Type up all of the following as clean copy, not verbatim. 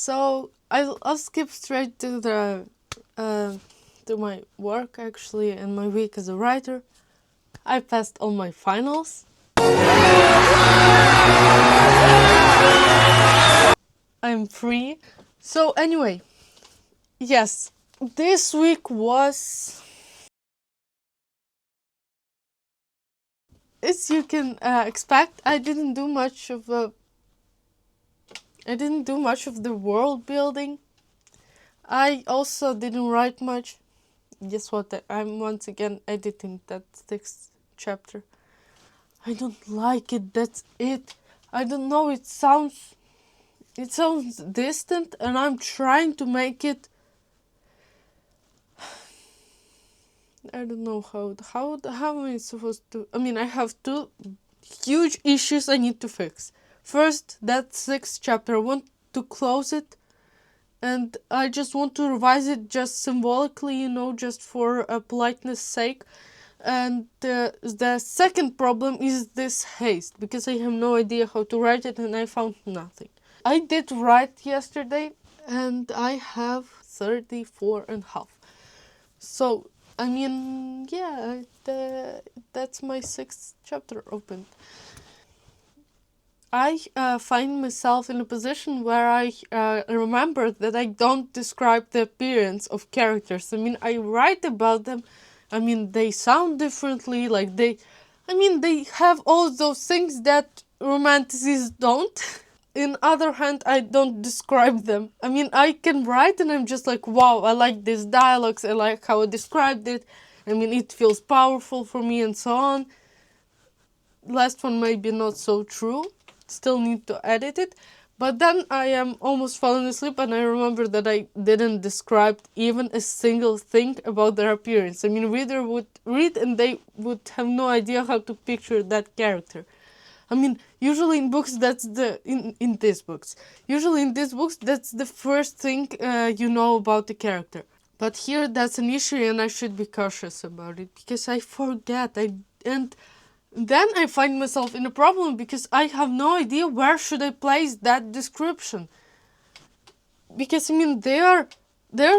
So I'll skip straight to the to my work actually and my week as a writer. I passed all my finals. I'm free. So anyway, yes, this week was, as you can expect, I didn't do much of the world building. I also didn't write much. Guess what? I'm once again editing that 6th chapter. I don't like it. That's it. I don't know. It sounds distant, and I'm trying to make it. I don't know how am I supposed to. I mean, I have two huge issues I need to fix. First, that 6th chapter. I want to close it, and I just want to revise it just symbolically, just for politeness sake. And the second problem is this haste, because I have no idea how to write it and I found nothing. I did write yesterday and I have 34 and a half. So, I mean, yeah, that's my 6th chapter opened. I find myself in a position where I remember that I don't describe the appearance of characters. I mean, I write about them. I mean, they sound differently, they have all those things that romanticists don't. In other hand, I don't describe them. I mean, I can write and I'm just like, wow, I like these dialogues, I like how I described it. I mean, it feels powerful for me and so on. Last one may be not so true. Still need to edit it. But then I am almost falling asleep and I remember that I didn't describe even a single thing about their appearance. I mean, reader would read and they would have no idea how to picture that character. I mean, usually in books, that's in these books. Usually in these books, that's the first thing you know about the character. But here, that's an issue and I should be cautious about it because I forget. And then I find myself in a problem because I have no idea where should I place that description. Because I mean they're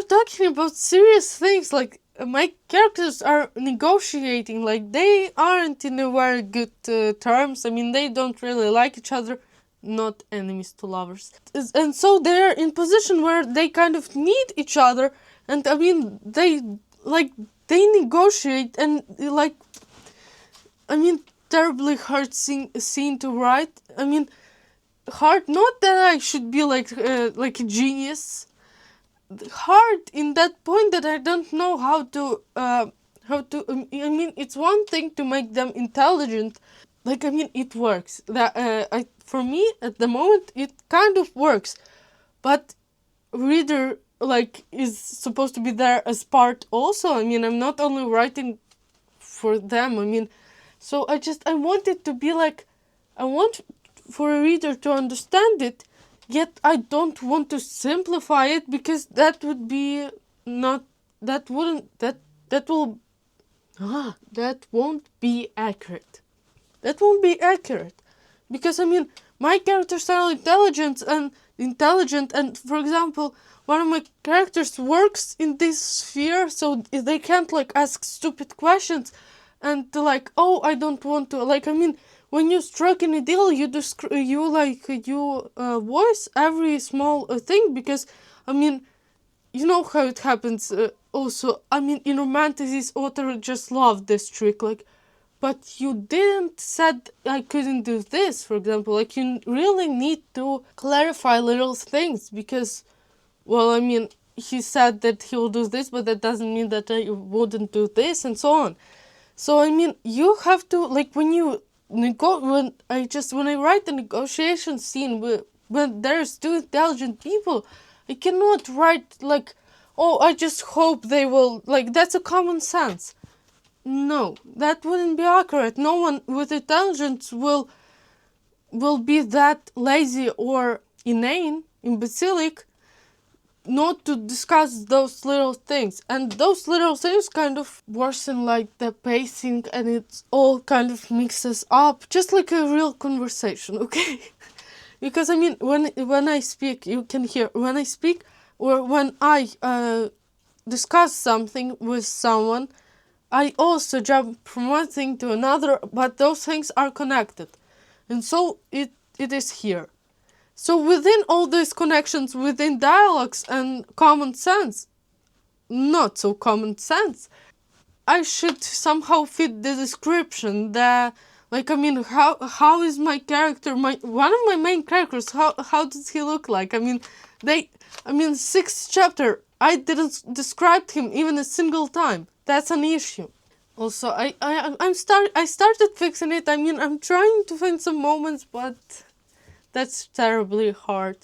talking about serious things, like my characters are negotiating, like they aren't in a very good terms. I mean they don't really like each other, not enemies to lovers. And so they're in position where they kind of need each other, and I mean they negotiate and terribly hard scene to write. I mean, hard, not that I should be like a genius. Hard in that point that I don't know how to. I mean, it's one thing to make them intelligent. It works. For me at the moment it kind of works, but reader is supposed to be there as part also. I mean, I'm not only writing for them. I mean. So I want it to be I want for a reader to understand it, yet I don't want to simplify it because that won't be accurate. That won't be accurate. Because I mean, my characters are intelligent and for example, one of my characters works in this sphere, so they can't ask stupid questions. And oh, I don't want to, when you strike in a deal, you voice every small thing, because I mean, you know how it happens. Also, I mean, in romanticists, author just love this trick, but you didn't said I couldn't do this, for example. You really need to clarify little things, because, well, I mean, he said that he will do this, but that doesn't mean that I wouldn't do this, and so on. So I mean, you have to when I write a negotiation scene when there's two intelligent people, I cannot write oh, I just hope they will, that's a common sense. No, that wouldn't be accurate. No one with intelligence will be that lazy or inane, imbecilic, not to discuss those little things. And those little things kind of worsen the pacing, and it all kind of mixes up, just like a real conversation, okay? because I mean, when I speak, you can hear when I speak, or when I discuss something with someone, I also jump from one thing to another, but those things are connected, and so it is here. So within all these connections, within dialogues and common sense, not so common sense, I should somehow fit the description. That, like, I mean, how is my character, my one of my main characters? How does he look like? Sixth chapter, I didn't describe him even a single time. That's an issue. Also, I started fixing it. I mean, I'm trying to find some moments, but that's terribly hard.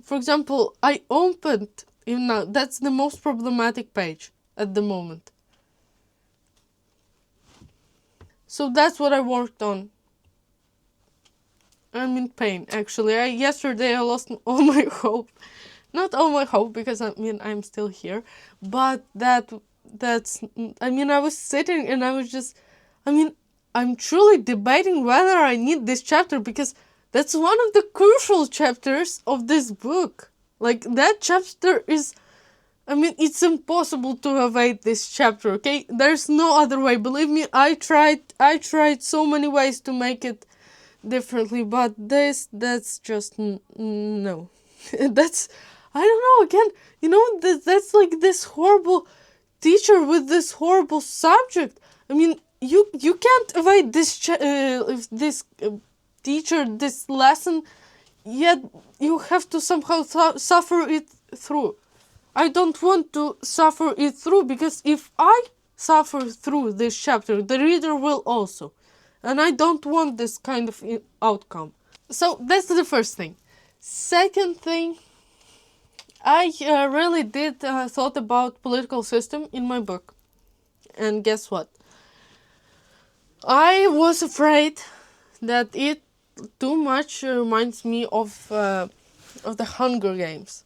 For example, I opened, even now, that's the most problematic page at the moment. So that's what I worked on. I'm in pain, actually. Yesterday I lost all my hope. Not all my hope, because I mean, I'm still here. But I was sitting and I was just, I'm truly debating whether I need this chapter, because that's one of the crucial chapters of this book. Like, that chapter is, it's impossible to avoid this chapter, okay? There's no other way. Believe me, I tried so many ways to make it differently, but that's just no. That's, I don't know, again, that's like this horrible teacher with this horrible subject. I mean, you can't avoid this teacher, this lesson, yet you have to somehow suffer it through. I don't want to suffer it through, because if I suffer through this chapter, the reader will also. And I don't want this kind of outcome. So that's the first thing. Second thing, I really did thought about political system in my book. And guess what? I was afraid that it too much reminds me of the Hunger Games.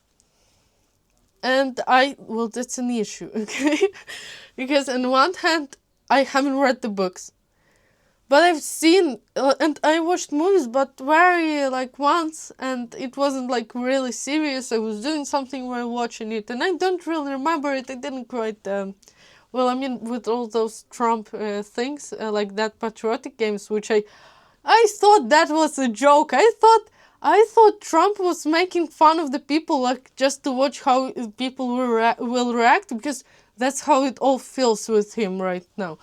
And that's an issue, okay? Because on one hand, I haven't read the books. But I've seen, and I watched movies, but very, like, once, and it wasn't, like, really serious. I was doing something while watching it, and I don't really remember it. I didn't quite, with all those Trump things, like that patriotic games, which I thought that was a joke. I thought Trump was making fun of the people, like, just to watch how people will react, because that's how it all feels with him right now.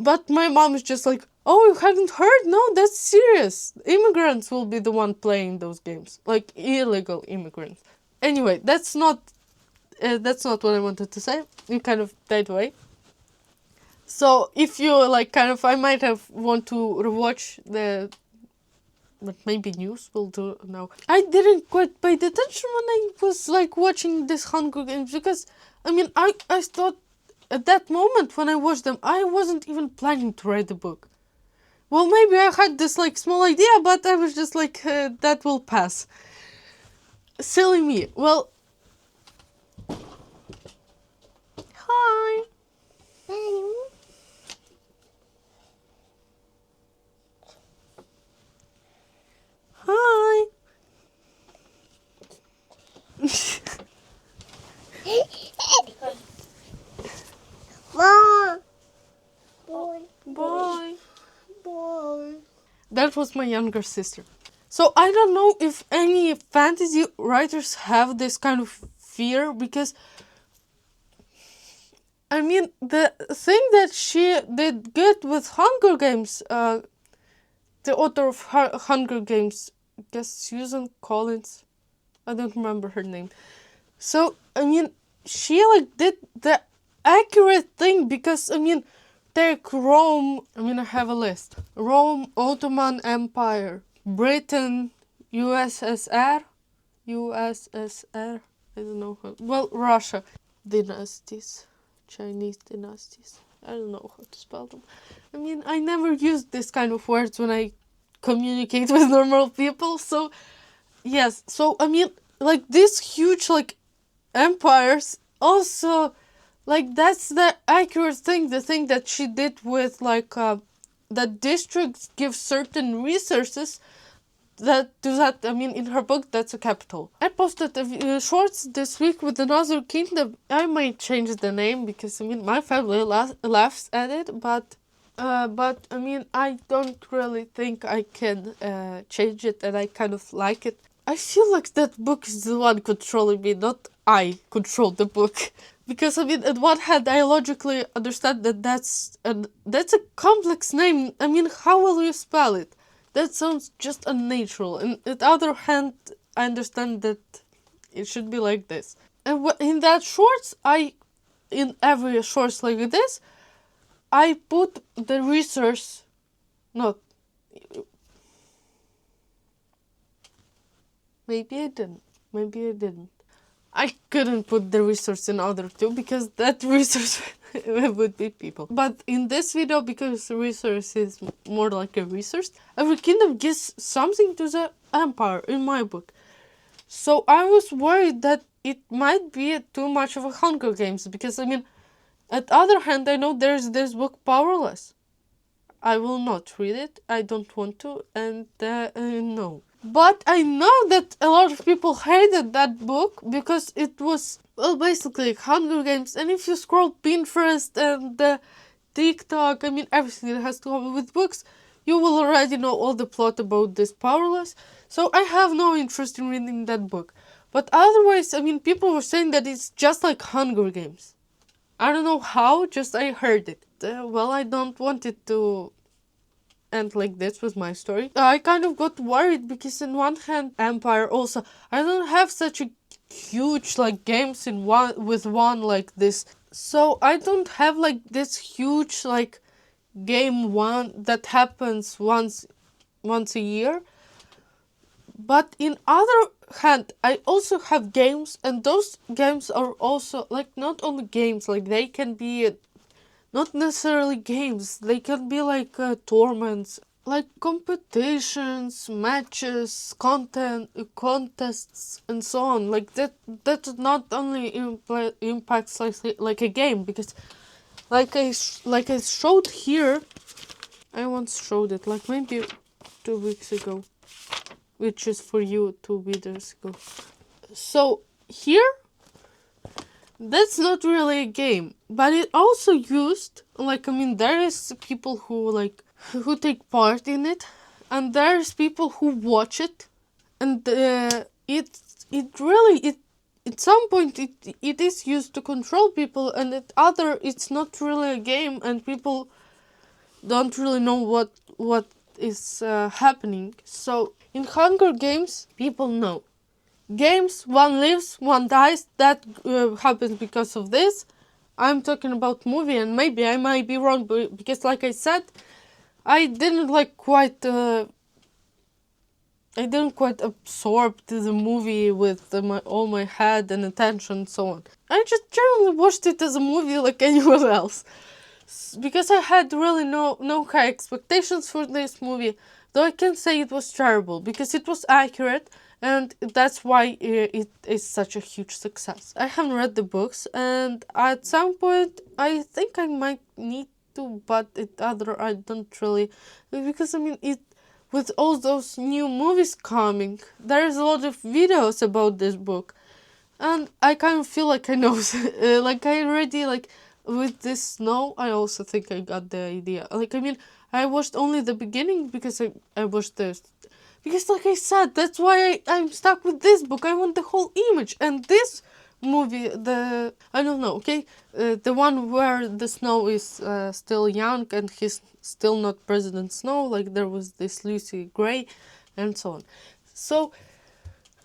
But my mom is just like, oh, you haven't heard? No, that's serious. Immigrants will be the one playing those games, like illegal immigrants. Anyway, that's not what I wanted to say. You kind of died away. So if you like, kind of, I might have want to rewatch but maybe news will do now. I didn't quite pay attention when I was like watching this Hunger Games, because I thought at that moment when I watched them, I wasn't even planning to write the book. Well, maybe I had this like small idea, but I was just like, that will pass. Silly me. Well, hi. Hi. Mom. Boy. Bye. Boy. That was my younger sister. So I don't know if any fantasy writers have this kind of fear, because the thing that she did good with Hunger Games, the author of Hunger Games, I guess Susan Collins, I don't remember her name. So she like did the accurate thing, because take Rome. I have a list: Rome, Ottoman Empire, Britain, USSR, I don't know how. Well, Russia, dynasties, Chinese dynasties. I don't know how to spell them. I never use this kind of words when I communicate with normal people. So yes, so like these huge like empires also, like, that's the accurate thing, the thing that she did with like that districts give certain resources that. I mean, in her book, that's a capital. I posted shorts this week with another kingdom. I might change the name because I mean my family laughs at it, but I mean I don't really think I can change it, and I kind of like it. I feel like that book is the one controlling me, not I control the book. Because I mean, on one hand, I logically understand that that's a complex name. I mean, how will you spell it? That sounds just unnatural. And on the other hand, I understand that it should be like this. And in that shorts, in every shorts like this, I put the resource, not. Maybe I didn't. Maybe I didn't. I couldn't put the resource in other two because that resource would be people. But in this video, because the resource is more like a resource, every kingdom gives something to the empire in my book. So I was worried that it might be too much of a Hunger Games because I mean, at the other hand, I know there's this book Powerless. I will not read it. I don't want to, and no. But I know that a lot of people hated that book because it was, well, basically Hunger Games. And if you scroll Pinterest and TikTok, I mean, everything that has to do with books, you will already know all the plot about this Powerless. So I have no interest in reading that book. But otherwise, I mean, people were saying that it's just like Hunger Games. I don't know how, just I heard it. Well, I don't want it to end like this with my story. I kind of got worried because in one hand, Empire also, I don't have such a huge like games in one like this. So I don't have like this huge like game one that happens once a year. But in other hand, I also have games, and those games are also like not only games, like they can be not necessarily games, they can be like tournaments, like competitions, matches, contests, and so on. Like that not only impacts like a game, because like I showed here, I once showed it like maybe 2 weeks ago, which is for you 2 videos ago. So here, that's not really a game, but it also used, like, I mean, there is people who take part in it, and there's people who watch it, and it at some point it is used to control people, and at other it's not really a game, and people don't really know what is happening. So in Hunger Games, people know. Games, one lives, one dies. That happens because of this. I'm talking about movie, and maybe I might be wrong, but because, like I said, I didn't quite absorb to the movie with all my head and attention and so on. I just generally watched it as a movie like anyone else, because I had really no high expectations for this movie. Though I can say it was terrible because it was accurate, and that's why it is such a huge success. I haven't read the books, and at some point I think I might need to, but I don't really, because I mean it. With all those new movies coming, there's a lot of videos about this book, and I kind of feel like I know, like I already like with this snow. I also think I got the idea. Like I mean, I watched only the beginning because I watched this. Because like I said, that's why I'm stuck with this book. I want the whole image. And this movie, I don't know, okay? The one where the Snow is still young and he's still not President Snow. Like there was this Lucy Gray and so on. So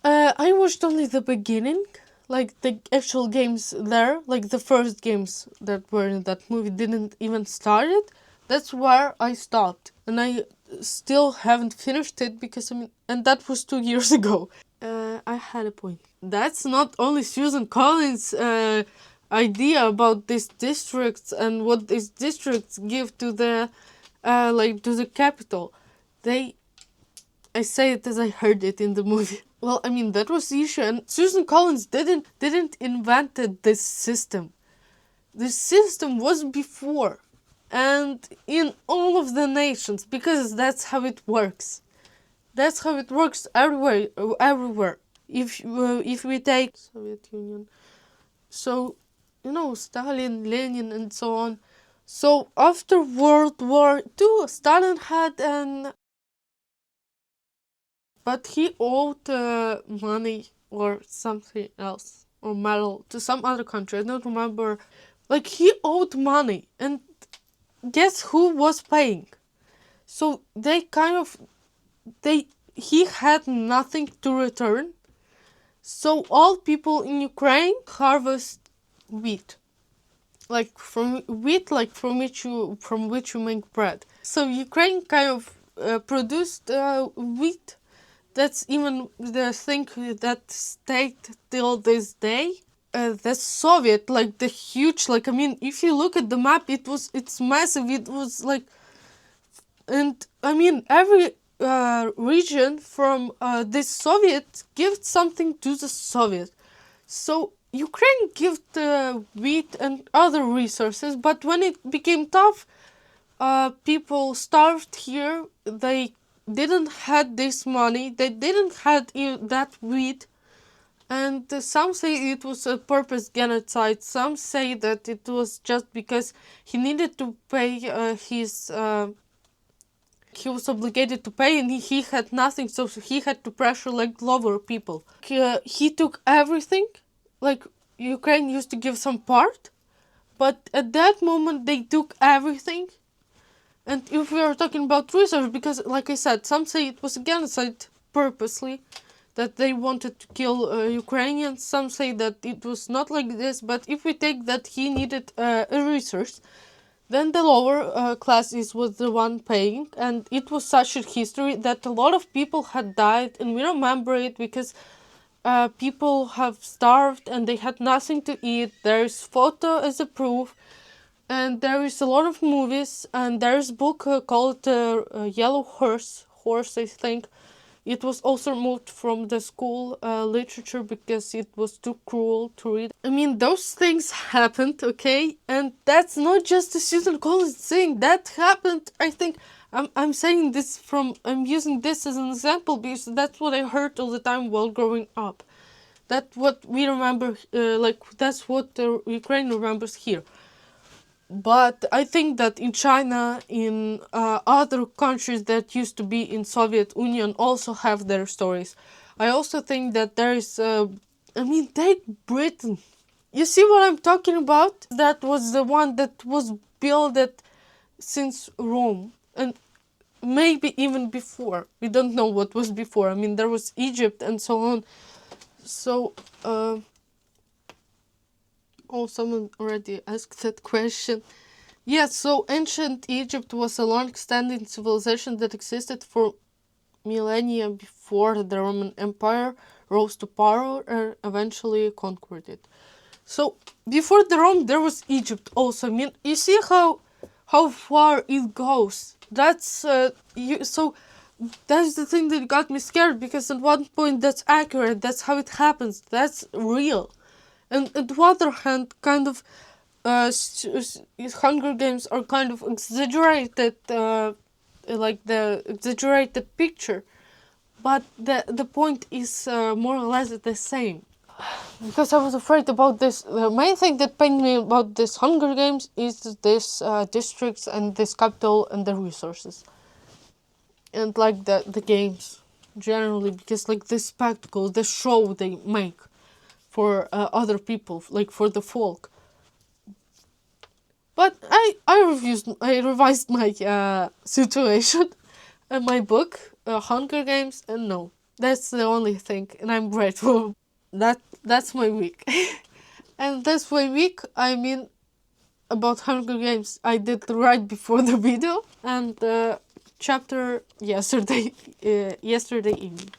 I watched only the beginning. Like the actual games there, like the first games that were in that movie didn't even start it. That's where I stopped, and I still haven't finished it because I mean, and that was 2 years ago. I had a point. That's not only Susan Collins' idea about these districts and what these districts give to the to the capital. I say it as I heard it in the movie. Well, I mean that was the issue, and Susan Collins didn't invented this system. This system was before, and in all of the nations, because that's how it works. That's how it works everywhere. Everywhere. If we take Soviet Union, so Stalin, Lenin, and so on. So after World War II, Stalin had but he owed money or something else or medal to some other country. I don't remember. Like he owed money, and guess who was paying? So they kind of they he had nothing to return. So all people in Ukraine harvest wheat, like from wheat, like from which you make bread. So Ukraine kind of produced wheat. That's even the thing that stayed till this day. The Soviet, like the huge, like I mean, if you look at the map, it's massive. It was like, and I mean, every region from this Soviet gives something to the Soviet. So Ukraine gave the wheat and other resources, but when it became tough, people starved here. They didn't had this money. They didn't had that wheat, and some say it was a purpose genocide. Some say that it was just because he needed to pay his. He was obligated to pay, and he had nothing, so he had to pressure like lower people. He took everything. Like Ukraine used to give some part, but at that moment they took everything. And if we are talking about research, because like I said, some say it was a genocide purposely, that they wanted to kill Ukrainians. Some say that it was not like this, but if we take that he needed a research, then the lower classes was the one paying, and it was such a history that a lot of people had died, and we remember it because people have starved and they had nothing to eat. There is photo as a proof, and there is a lot of movies, and there is a book called Yellow Horse, I think. It was also removed from the school literature because it was too cruel to read. I mean, those things happened, okay? And that's not just a student college thing. That happened, I think. I'm saying this I'm using this as an example because that's what I heard all the time while growing up. That's what we remember, that's what Ukraine remembers here. But I think that in China, in other countries that used to be in Soviet Union, also have their stories. I also think that there is, I mean, take Britain. You see what I'm talking about? That was the one that was built since Rome, and maybe even before. We don't know what was before. I mean, there was Egypt and so on. So, oh, someone already asked that question. Yes, so ancient Egypt was a long-standing civilization that existed for millennia before the Roman Empire rose to power and eventually conquered it. So before the Rome, there was Egypt also. I mean, you see how far it goes. That's so that's the thing that got me scared, because at one point that's accurate. That's how it happens. That's real. And on the other hand, kind of Hunger Games are kind of exaggerated, like the exaggerated picture, but the point is more or less the same. Because I was afraid about this. The main thing that pained me about this Hunger Games is this districts and this capital and the resources, and like the games generally, because like the spectacle, the show they make for other people, like for the folk. But I revised my situation and my book, Hunger Games, and no, that's the only thing, and I'm grateful. That's my week, and that's my week. I mean, about Hunger Games, I did right before the video, and chapter yesterday evening.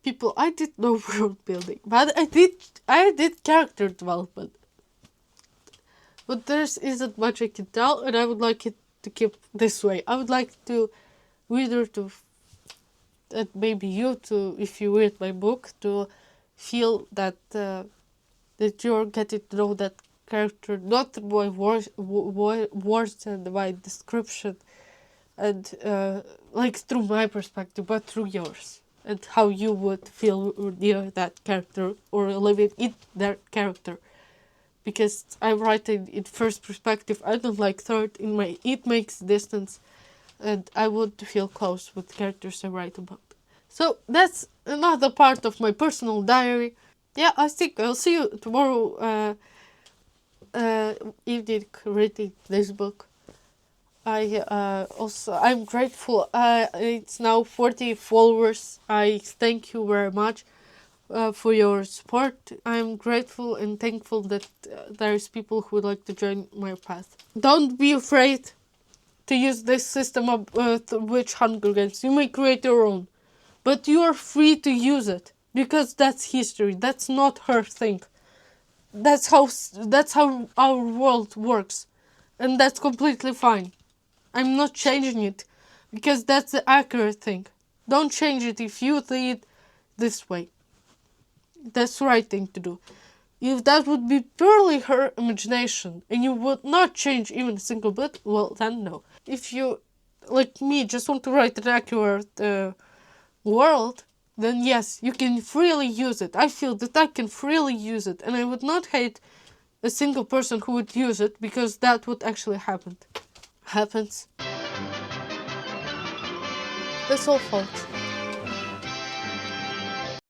People, I did no world building, but I did character development. But there isn't much I can tell, and I would like it to keep this way. I would like to reader to that maybe you to, if you read my book, to feel that that you're getting to know that character not by words and by description, and like through my perspective, but through yours and how you would feel near that character or live in that character. Because I write it in first perspective, I don't like third. It makes distance, and I would feel close with characters I write about. So that's another part of my personal diary. Yeah, I think I'll see you tomorrow evening reading this book. I'm grateful. It's now 40 followers. I thank you very much for your support. I'm grateful and thankful that there's people who would like to join my path. Don't be afraid to use this system of Witch Hunger Games. You may create your own, but you are free to use it because that's history. That's not her thing. That's how our world works, and that's completely fine. I'm not changing it because that's the accurate thing. Don't change it if you see it this way. That's the right thing to do. If that would be purely her imagination and you would not change even a single bit, well, then no. If you, like me, just want to write an accurate world, then yes, you can freely use it. I feel that I can freely use it, and I would not hate a single person who would use it because that would actually happens. That's all, folks.